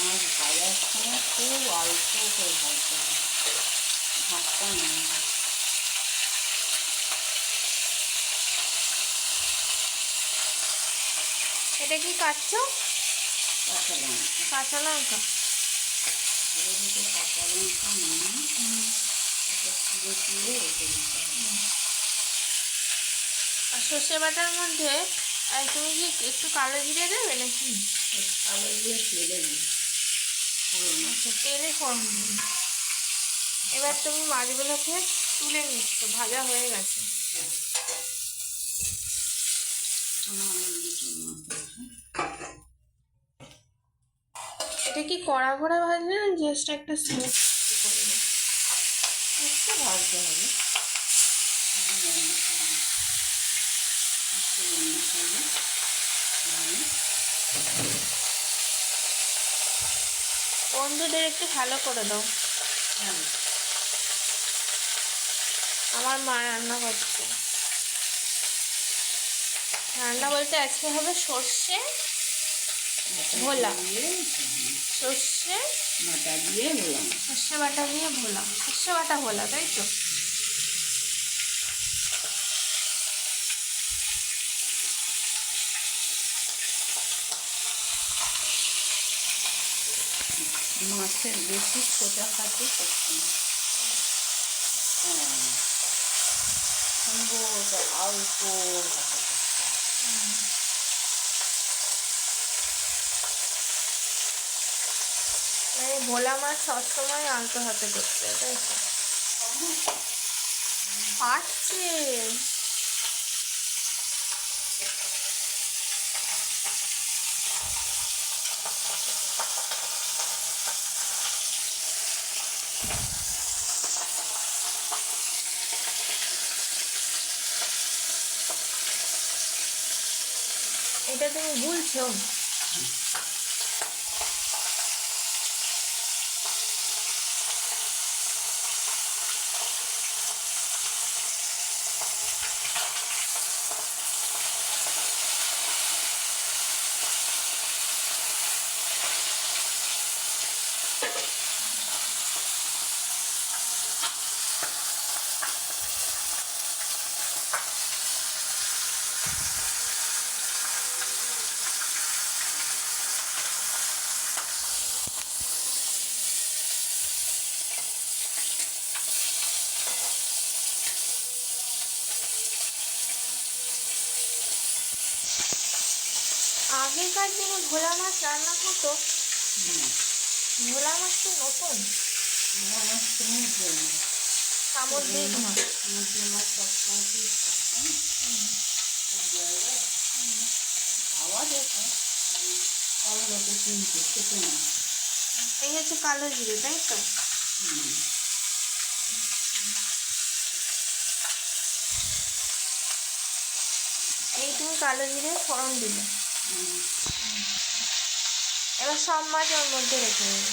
মাছ ভাজার সময় খুব অল্প করে ভাজতে হবে, ভাতটা নেই। এটা কি কাটছো? কাঁচা লঙ্কা, কাঁচা লঙ্কা। ভালো দিকে কাঁচা লঙ্কা নিয়ে এটা তুলে তুলে রেখে দিতে হবে। আর সর্ষে বাটার মধ্যে তুমি কি একটু কালো জিরে দেবে নাকি? কালো দিয়ে তেলে দিই, আচ্ছা, তেলে ফোড়ন দিই। এবার তুমি মাছগুলোকে তুলে নিচ্ছ, ভাজা হয়ে গেছে। এটা কি কড়া করে ভাজলে না জাস্ট একটা স্মুথ করবে? একটু ভাজতে হবে। বন্ধুদের একটু ভালো করে দাও, আমার মা রান্না করছে। রান্না বলতে আজকে হবে সর্ষে ভোলা, সর্ষে বাটা দিয়ে ভোলা, সর্ষে বাটা দিয়ে ভোলা, সর্ষে বাটা ভোলা, তাই তো? মাছের বেশি খোঁচা খাতে করছি না, সুন্দর অল্প ভাজা করতে হবে। ভোলা মাছ সবসময় আলতো হাতে করতে হয়, তাই তো? পাচ্ছে এটা তুমি ভুলছো। আগেকার দিনে ভোলা মাছ রান্না হতো? ভোলা মাছ তো নতুন, সামুদ্রিক মাছ। সমুদ্রের মাছ সবসময় খাওয়া যেত, কালো লোকে কিনতে খেতে না। এই হচ্ছে কালো জিরে, তাই তো? এই তুমি কালো জিরে ফোড়ন দিলে, এবার সব মাছ ওর মধ্যে রেখে দেবে।